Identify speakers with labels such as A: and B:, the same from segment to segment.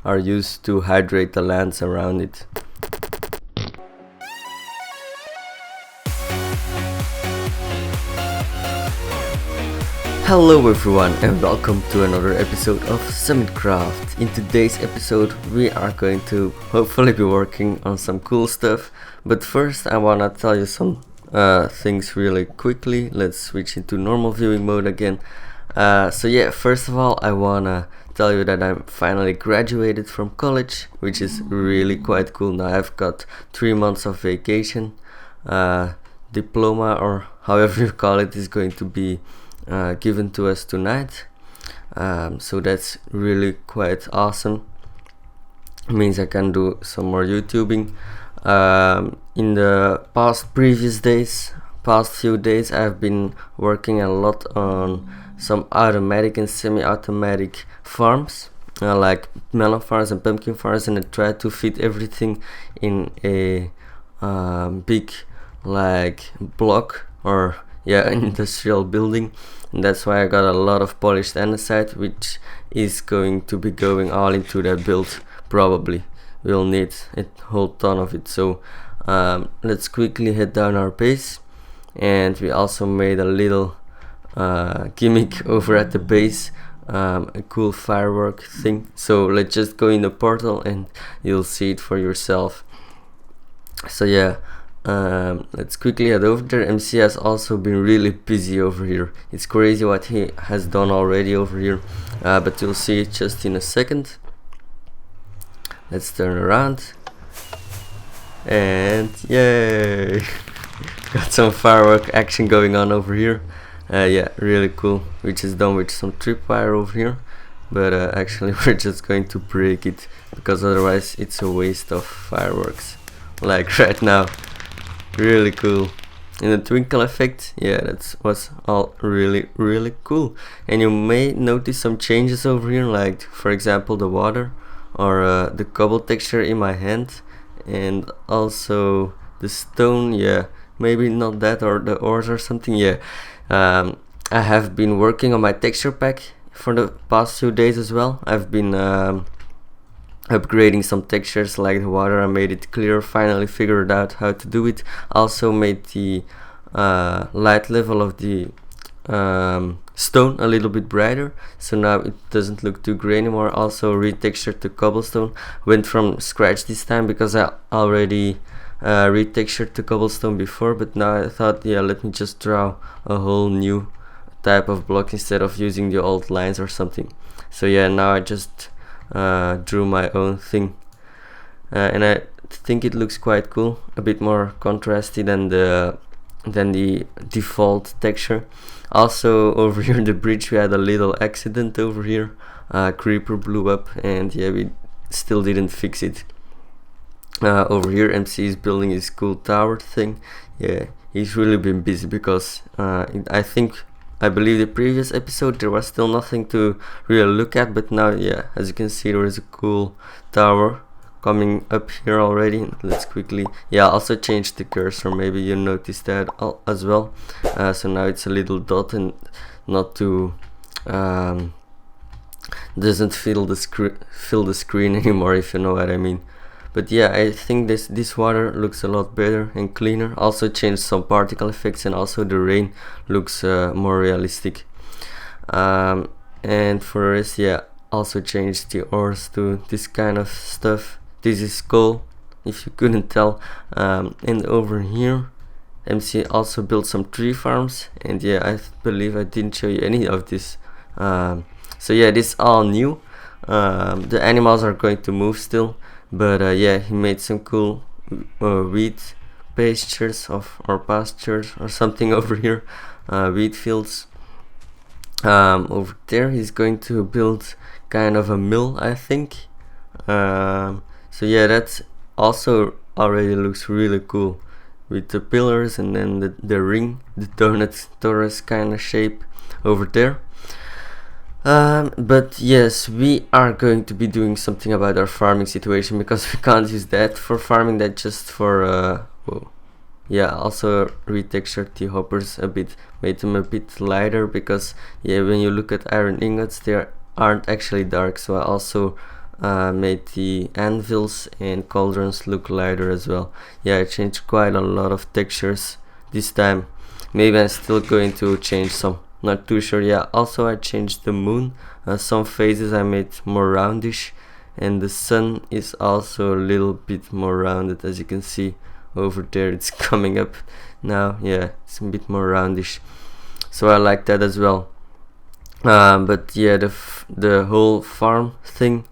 A: are used to hydrate the lands around it. Hello everyone and welcome to another episode of SummitCraft. In today's episode we are going to hopefully be working on some cool stuff, but first I wanna tell you some things really quickly. Let's switch into normal viewing mode again. First of all I wanna tell you that I'm finally graduated from college, which is really quite cool. Now I've got 3 months of vacation. Diploma, or however you call it, is going to be given to us tonight, so that's really quite awesome. It means I can do some more YouTubing. In the past few days I've been working a lot on some automatic and semi-automatic farms, like melon farms and pumpkin farms, and I try to fit everything in a big like block or industrial building, and that's why I got a lot of polished andesite, which is going to be going all into that build. Probably we'll need a whole ton of it, so let's quickly head down our base. And we also made a little gimmick over at the base, a cool firework thing, so let's just go in the portal and you'll see it for yourself. So let's quickly head over there. MC has also been really busy over here. It's crazy what he has done already over here, but you'll see it just in a second. Let's turn around and yay! Got some firework action going on over here. Really cool. We just done with some tripwire over here, but actually we're just going to break it because otherwise it's a waste of fireworks, like right now. Really cool. And the twinkle effect, that was all really cool. And you may notice some changes over here, like for example the water or the cobble texture in my hand, and also the stone. Maybe not that, or the ores or something. I have been working on my texture pack for the past few days as well. I've been upgrading some textures like the water. I made it clear, finally figured out how to do it. Also made the light level of the stone a little bit brighter, so now it doesn't look too gray anymore. Also retextured the cobblestone, went from scratch this time because I already retextured the cobblestone before, but now I thought let me just draw a whole new type of block instead of using the old lines or something. So now I just drew my own thing, and I think it looks quite cool, a bit more contrasty than the default texture. Also over here in the bridge we had a little accident over here. Creeper blew up, and we still didn't fix it. Over here MC is building his cool tower thing. He's really been busy because I believe the previous episode there was still nothing to really look at, but now as you can see there is a cool tower coming up here already. Let's quickly also change the cursor, maybe you noticed that as well. So now it's a little dot and not too doesn't fill the screen anymore, if you know what I mean. But I think this water looks a lot better and cleaner. Also changed some particle effects, and also the rain looks more realistic. And for the rest, also changed the ores to this kind of stuff. This is coal, if you couldn't tell. And over here MC also built some tree farms, and I believe I didn't show you any of this. This is all new. The animals are going to move still, but he made some cool wheat pastures or pastures or something over here, wheat fields. Over there he's going to build kind of a mill, I think. That's also already looks really cool with the pillars and then the ring, the donut torus kind of shape over there. But yes, we are going to be doing something about our farming situation, because we can't use that for farming, that just for also retextured the hoppers a bit, made them a bit lighter, because when you look at iron ingots they aren't actually dark, so I also made the anvils and cauldrons look lighter as well. Yeah, I changed quite a lot of textures this time. Maybe I'm still going to change some, not too sure. Yeah, also I changed the moon. Some phases I made more roundish, and the sun is also a little bit more rounded, as you can see over there. It's coming up now. Yeah, it's a bit more roundish, so I like that as well. But yeah, the whole farm thing,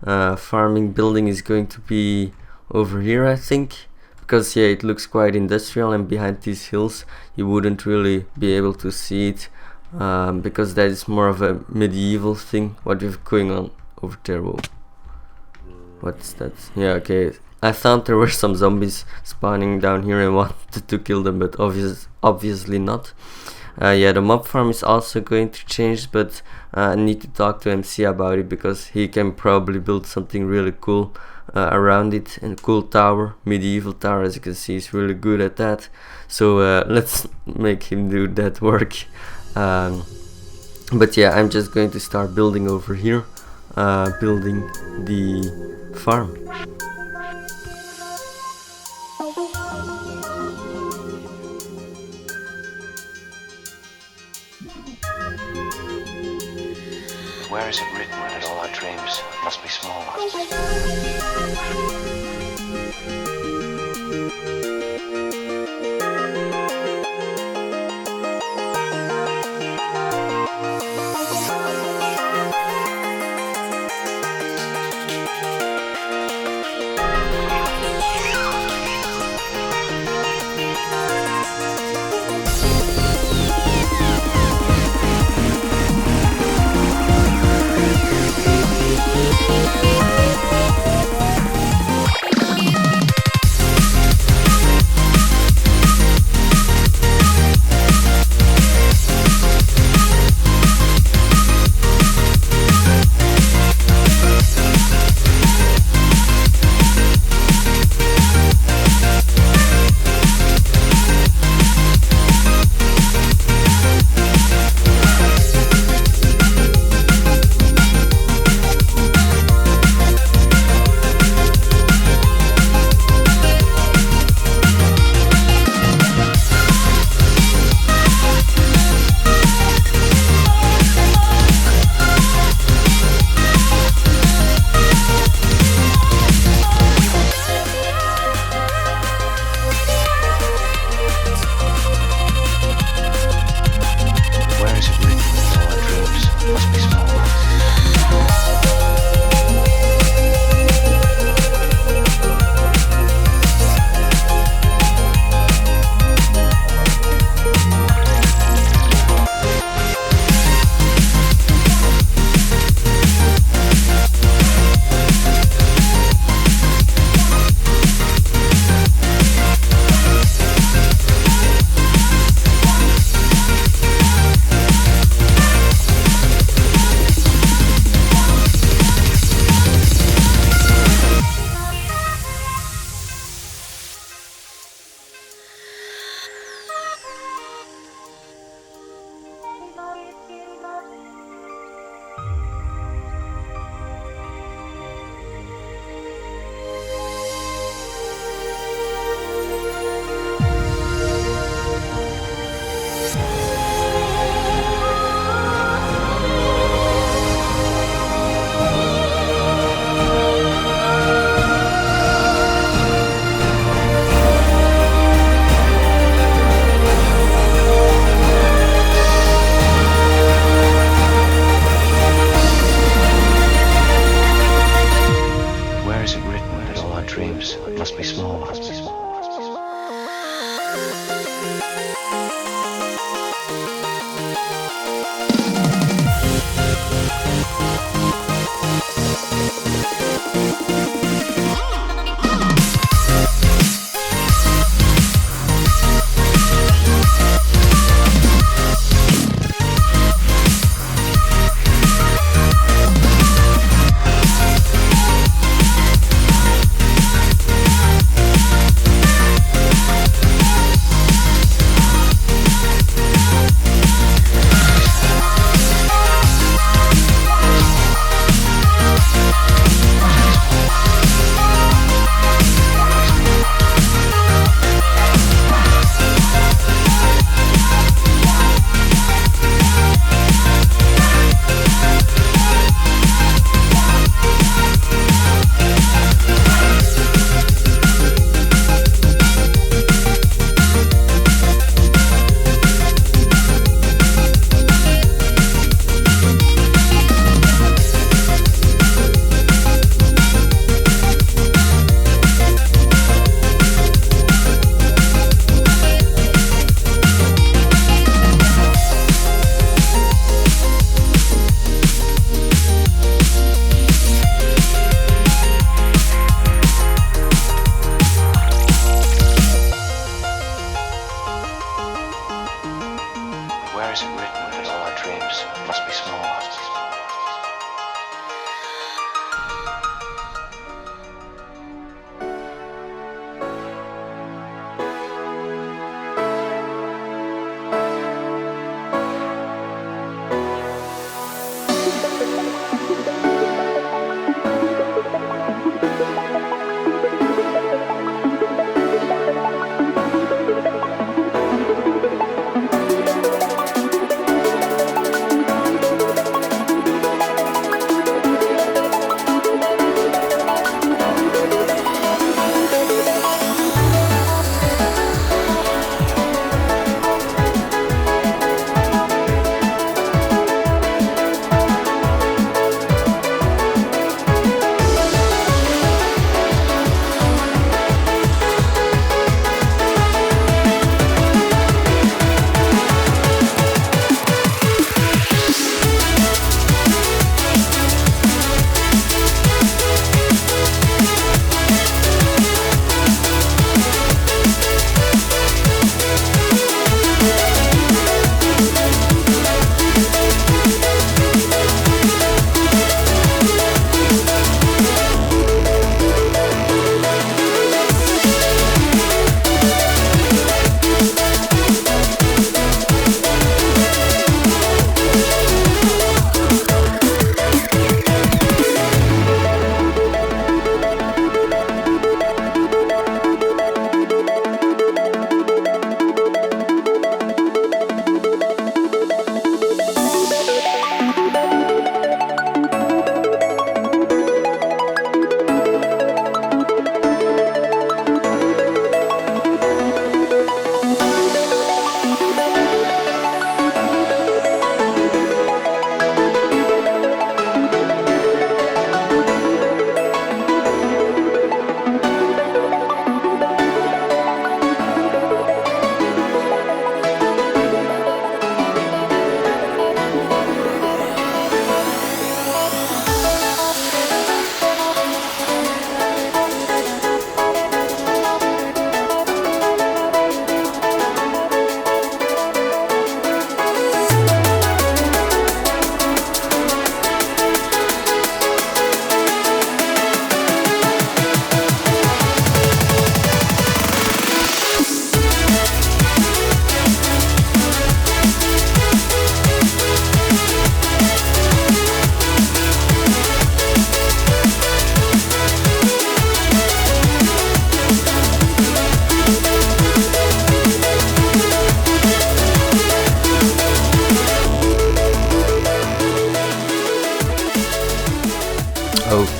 A: farming building is going to be over here, I think, because yeah, it looks quite industrial, and behind these hills you wouldn't really be able to see it, because that is more of a medieval thing what we have going on over there. Whoa. What's that? Yeah, okay, I thought there were some zombies spawning down here and wanted to kill them, but obviously not. Yeah, the mob farm is also going to change, but I need to talk to MC about it, because he can probably build something really cool around it, and cool tower, medieval tower, as you can see. He's really good at that, so let's make him do that work. But yeah, I'm just going to start building over here, building the farm.
B: Where is it written that all our dreams must be small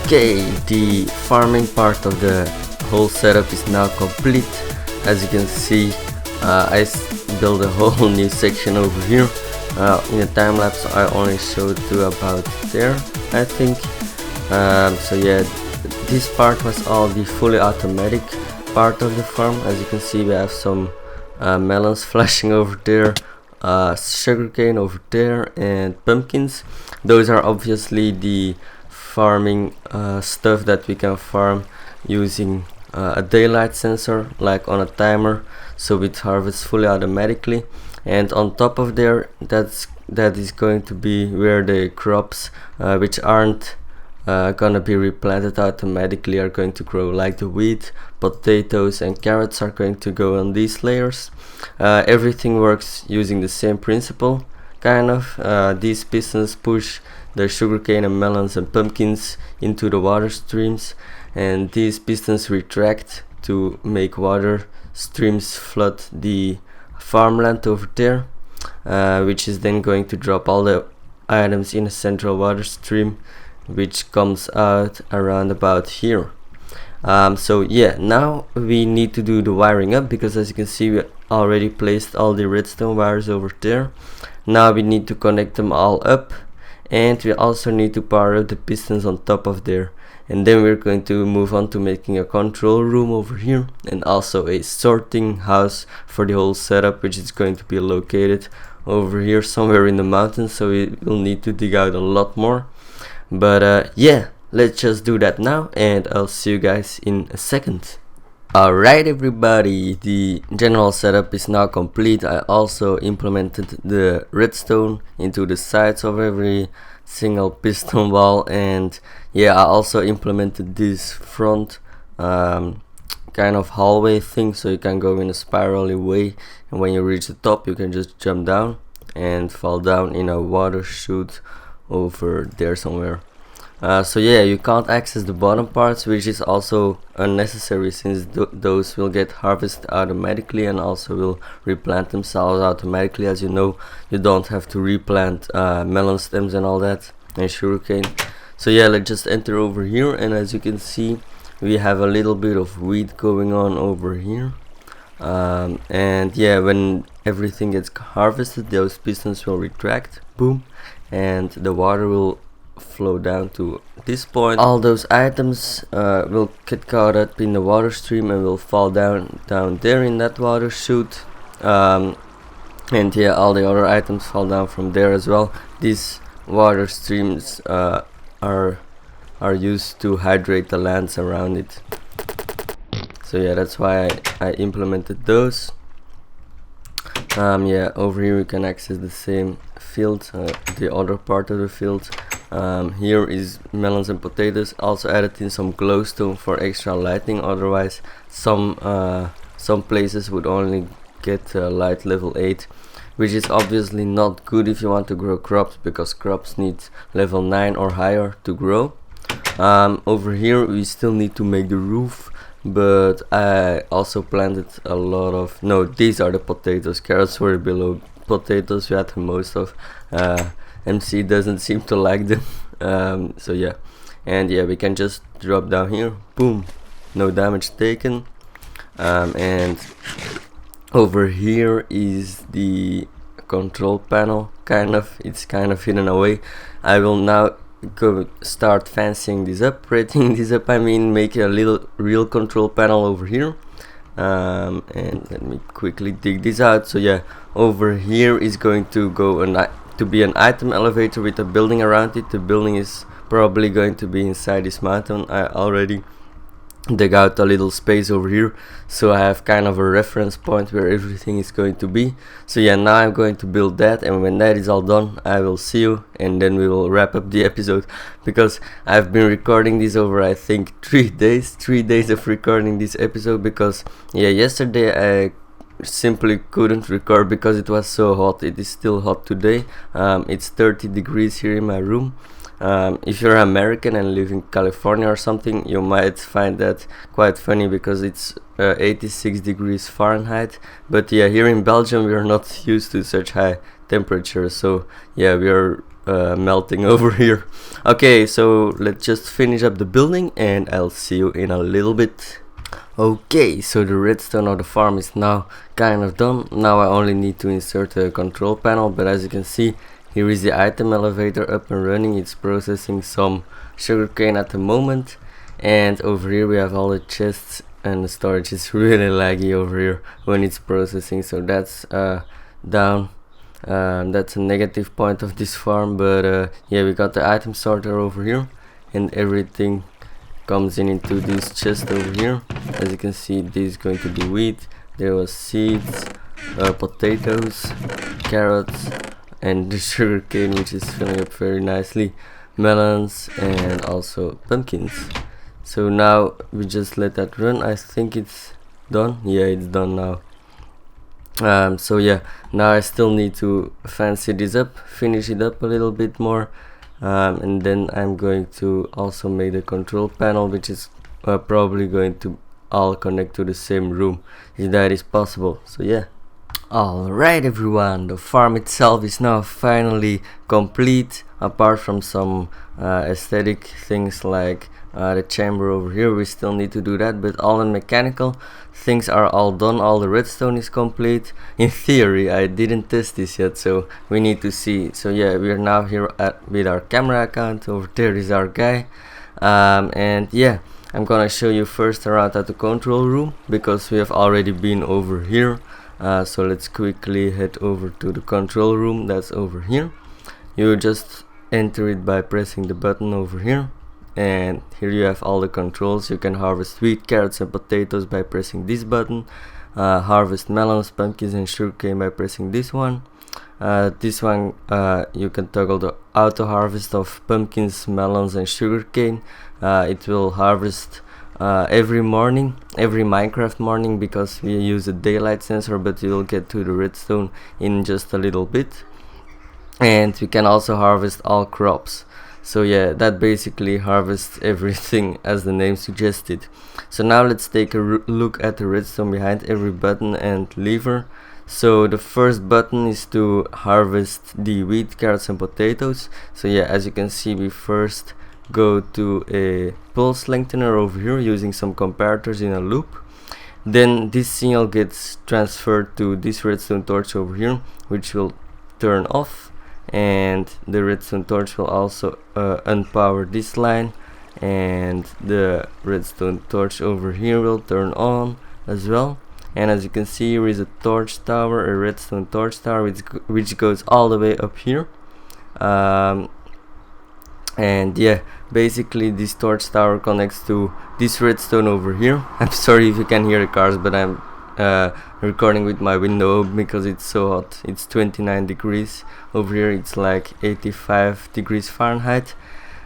A: Okay, the farming part of the whole setup is now complete. As you can see, I built a whole new section over here. In the time lapse I only showed to about there, I think. So yeah, this part was all the fully automatic part of the farm. As you can see, we have some melons flashing over there, sugarcane over there, and pumpkins. Those are obviously the farming stuff that we can farm using a daylight sensor, like on a timer, so it harvests fully automatically. And on top of there, that is going to be where the crops which aren't gonna be replanted automatically are going to grow, like the wheat, potatoes and carrots are going to go on these layers. Everything works using the same principle, kind of. These pistons push the sugarcane and melons and pumpkins into the water streams, and these pistons retract to make water streams flood the farmland over there, which is then going to drop all the items in a central water stream, which comes out around about here. So yeah, now we need to do the wiring up, because as you can see, we already placed all the redstone wires over there. Now we need to connect them all up, and we also need to power up the pistons on top of there. And then we're going to move on to making a control room over here, and also a sorting house for the whole setup, which is going to be located over here somewhere in the mountains, so we will need to dig out a lot more. But yeah, let's just do that now, and I'll see you guys in a second. Alright everybody, the general setup is now complete. I also implemented the redstone into the sides of every single piston wall, and yeah, I also implemented this front kind of hallway thing, so you can go in a spirally way, and when you reach the top you can just jump down and fall down in a water chute over there somewhere. So yeah, you can't access the bottom parts, which is also unnecessary, since those will get harvested automatically and also will replant themselves automatically. As you know, you don't have to replant melon stems and all that, and sugarcane. So yeah, let's just enter over here, and as you can see, we have a little bit of wheat going on over here. And yeah, when everything gets harvested, those pistons will retract, boom, and the water will flow down to this point. All those items will get caught up in the water stream and will fall down there in that water chute. And yeah, all the other items fall down from there as well. These water streams are used to hydrate the lands around it. So yeah, that's why I implemented those. Yeah, over here we can access the same field, the other part of the field. Here is melons and potatoes. Also added in some glowstone for extra lighting, otherwise some places would only get light level 8, which is obviously not good if you want to grow crops, because crops need level 9 or higher to grow. Over here we still need to make the roof, but I also planted a lot of, no, these are the potatoes. Carrots were below potatoes, we had the most of. MC doesn't seem to like them. So yeah, and yeah, we can just drop down here, boom, no damage taken. And over here is the control panel, it's kind of hidden away. I will now go start fancying this up, rating this up, I mean make a little real control panel over here. And let me quickly dig this out. So yeah, over here is going to go to be an item elevator with a building around it. The building is probably going to be inside this mountain. I already dug out a little space over here, so I have kind of a reference point where everything is going to be. So yeah, now I'm going to build that, and when that is all done, I will see you, and then we will wrap up the episode, because I've been recording this over, I think, 3 days of recording this episode, because yeah, yesterday I simply couldn't record because it was so hot. It is still hot today. It's 30 degrees here in my room. If you're American and live in California or something, you might find that quite funny, because it's 86 degrees Fahrenheit. But yeah, here in Belgium we are not used to such high temperatures, so yeah, we are melting over here. Okay, so let's just finish up the building and I'll see you in a little bit. Okay, so the redstone of the farm is now kind of done. Now I only need to insert a control panel, but as you can see, here is the item elevator up and running. It's processing some sugarcane at the moment, and over here we have all the chests, and the storage is really laggy over here when it's processing, so that's down. That's a negative point of this farm, but yeah, we got the item sorter over here, and everything comes into this chest over here. As you can see, this is going to be wheat. There was seeds, potatoes, carrots, and the sugar cane, which is filling up very nicely, melons, and also pumpkins. So now we just let that run. I think it's done. Yeah, it's done now. So yeah, now I still need to fancy this up, finish it up a little bit more, and then I'm going to also make the control panel, which is probably going to all connect to the same room, if that is possible. So yeah. Alright everyone, the farm itself is now finally complete, apart from some aesthetic things like the chamber over here. We still need to do that, but all the mechanical things are all done. All the redstone is complete. In theory, I didn't test this yet, so we need to see. So yeah, we are now here with our camera account. Over there is our guy, and yeah, I'm gonna show you first around at the control room, because we have already been over here. So let's quickly head over to the control room. That's over here. You just enter it by pressing the button over here, and here you have all the controls. You can harvest wheat, carrots, and potatoes by pressing this button, harvest melons, pumpkins, and sugarcane by pressing this one. This one you can toggle the auto harvest of pumpkins, melons, and sugarcane. It will harvest every morning, every Minecraft morning, because we use a daylight sensor, but you will get to the redstone in just a little bit. And we can also harvest all crops. So yeah, that basically harvests everything as the name suggested. So now let's take a look at the redstone behind every button and lever. So the first button is to harvest the wheat, carrots, and potatoes. So yeah, as you can see, we first go to a pulse lengthener over here using some comparators in a loop. Then this signal gets transferred to this redstone torch over here, which will turn off, and the redstone torch will also unpower this line, and the redstone torch over here will turn on as well. And as you can see, here is a torch tower, a redstone torch tower, which goes all the way up here. And yeah, basically this torch tower connects to this redstone over here. I'm sorry if you can hear the cars, but I'm recording with my window open because it's so hot. It's 29 degrees over here. It's like 85 degrees Fahrenheit.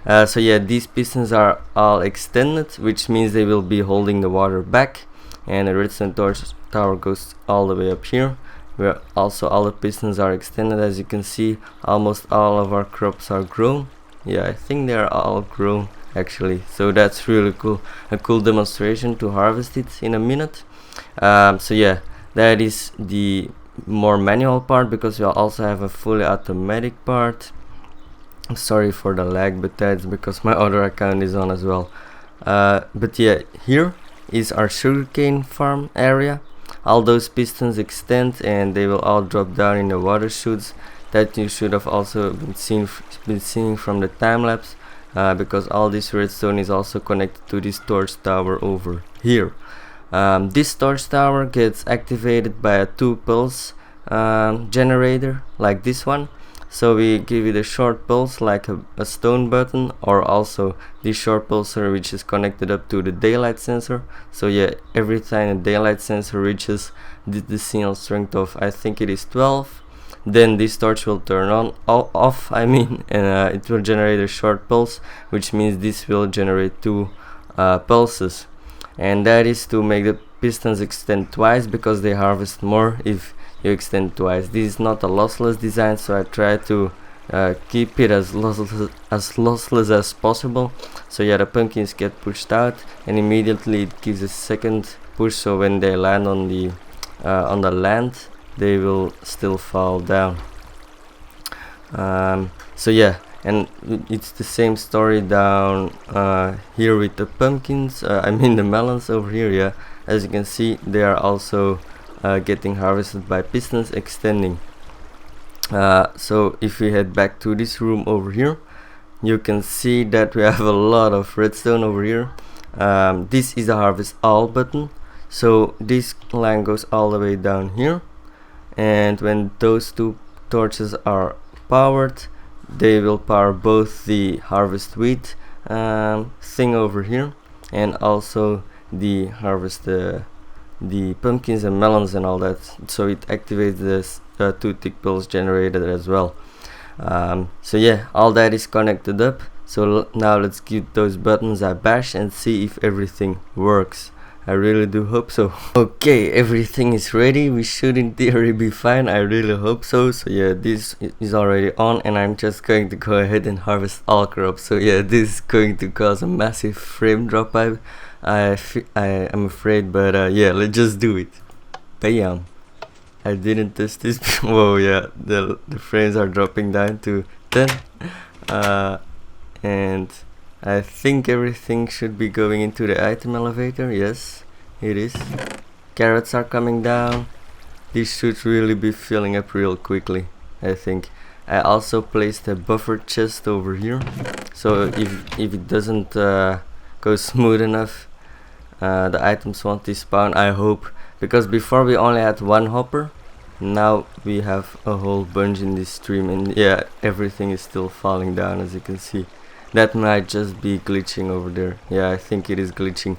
A: So yeah, these pistons are all extended, which means they will be holding the water back, and the redstone torch tower goes all the way up here, where also all the pistons are extended. As you can see, almost all of our crops are grown. Yeah, I think they are all grown actually, so that's really cool. A cool demonstration to harvest it in a minute. So yeah, that is the more manual part, because we also have a fully automatic part. I'm sorry for the lag, but that's because my other account is on as well. But yeah, here is our sugarcane farm area. All those pistons extend and they will all drop down in the water chutes that you should have also been seeing from the time lapse, because all this redstone is also connected to this torch tower over here. This torch tower gets activated by a 2-pulse generator like this one. So we give it a short pulse like a stone button, or also this short pulsar which is connected up to the daylight sensor. So yeah, every time the daylight sensor reaches the signal strength of, I think it is 12, then this torch will turn off, and it will generate a short pulse, which means this will generate 2 pulses, and that is to make the pistons extend twice, because they harvest more if you extend twice. This is not a lossless design, so I try to keep it as lossless as possible. So yeah, the pumpkins get pushed out, and immediately it gives a second push, so when they land on the land, they will still fall down. So yeah, and it's the same story down here with the pumpkins, I mean the melons over here. Yeah, as you can see, they are also getting harvested by pistons extending. So if we head back to this room over here, you can see that we have a lot of redstone over here. This is the harvest all button, so this line goes all the way down here, and when those two torches are powered, they will power both the harvest wheat thing over here, and also the harvest the pumpkins and melons and all that, so it activates this 2 tick pulse generated as well. So yeah, all that is connected up. So now let's give those buttons a bash and see if everything works. I really do hope so. Okay, everything is ready. We should in theory be fine. I really hope so. So yeah, this is already on, and I'm just going to go ahead and harvest all crops. So yeah, this is going to cause a massive frame drop, I'm afraid, but yeah, let's just do it. Bam. I didn't test this. Whoa, yeah, the frames are dropping down to 10. And I think everything should be going into the item elevator. Yes, it is. Carrots are coming down. This should really be filling up real quickly, I think. I also placed a buffer chest over here, so if it doesn't go smooth enough, the items won't despawn, I hope, because before we only had one hopper. Now we have a whole bunch in this stream, and yeah, everything is still falling down, as you can see. That might just be glitching over there. Yeah, I think it is glitching.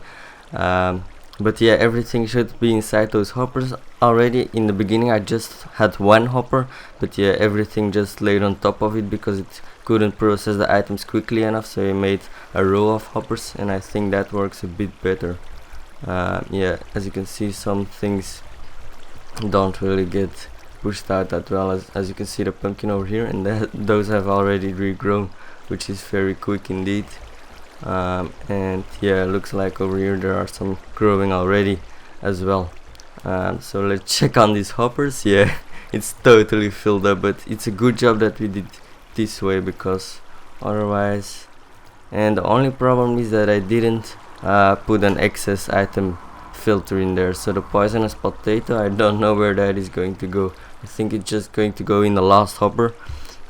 A: But yeah, everything should be inside those hoppers already. In the beginning I just had one hopper, but yeah, everything just laid on top of it because it couldn't process the items quickly enough, so we made a row of hoppers, and I think that works a bit better. Yeah, as you can see, some things don't really get pushed out that well, as you can see the pumpkin over here, and those have already regrown, which is very quick indeed. And yeah, looks like over here there are some growing already as well. So let's check on these hoppers. Yeah, it's totally filled up, but it's a good job that we did this way, because otherwise, and the only problem is that I didn't put an excess item filter in there. So the poisonous potato, I don't know where that is going to go. I think it's just going to go in the last hopper,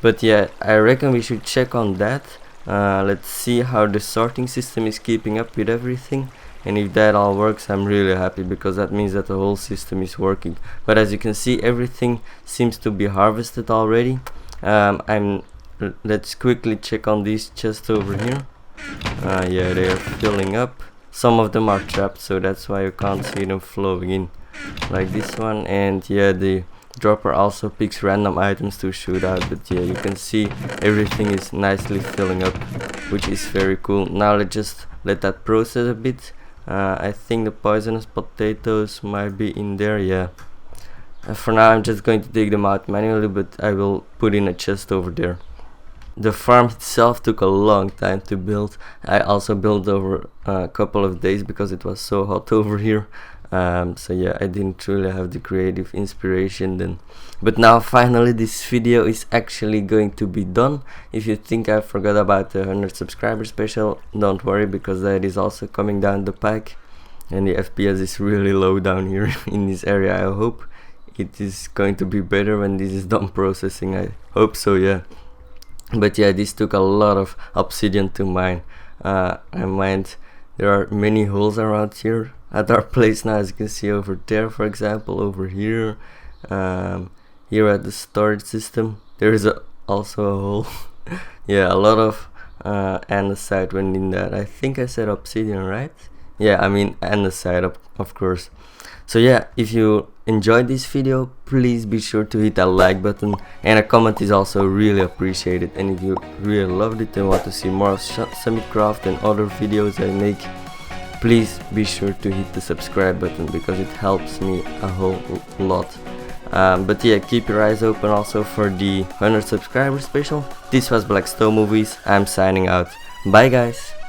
A: but yeah, I reckon we should check on that. Let's see how the sorting system is keeping up with everything, and if that all works, I'm really happy, because that means that the whole system is working. But as you can see, everything seems to be harvested already. Let's quickly check on these chests over here. Yeah, they are filling up. Some of them are trapped, so that's why you can't see them flowing in, like this one. And yeah, the dropper also picks random items to shoot out, but yeah, you can see everything is nicely filling up, which is very cool. Now let's just let that process a bit. I think the poisonous potatoes might be in there. Yeah, for now I'm just going to take them out manually, but I will put in a chest over there. The farm itself took a long time to build. I also built over a couple of days because it was so hot over here. So yeah, I didn't really have the creative inspiration then. But now finally this video is actually going to be done. If you think I forgot about the 100 subscriber special, don't worry, because that is also coming down the pike. And the FPS is really low down here in this area. I hope it is going to be better when this is done processing. I hope so, yeah. But yeah, this took a lot of obsidian to mine. I mined, there are many holes around here at our place now, as you can see over there, for example, over here. Here at the storage system, there is also a hole. Yeah, a lot of andesite went in that. I think I said obsidian, right? Yeah, I mean andesite, of course. So yeah, if you enjoyed this video, please be sure to hit that like button, and a comment is also really appreciated. And if you really loved it and want to see more of SummitCraft and other videos I make, please be sure to hit the subscribe button, because it helps me a whole lot. But yeah, keep your eyes open also for the 100 subscriber special. This was BlackStoneMovies. I'm signing out. Bye guys.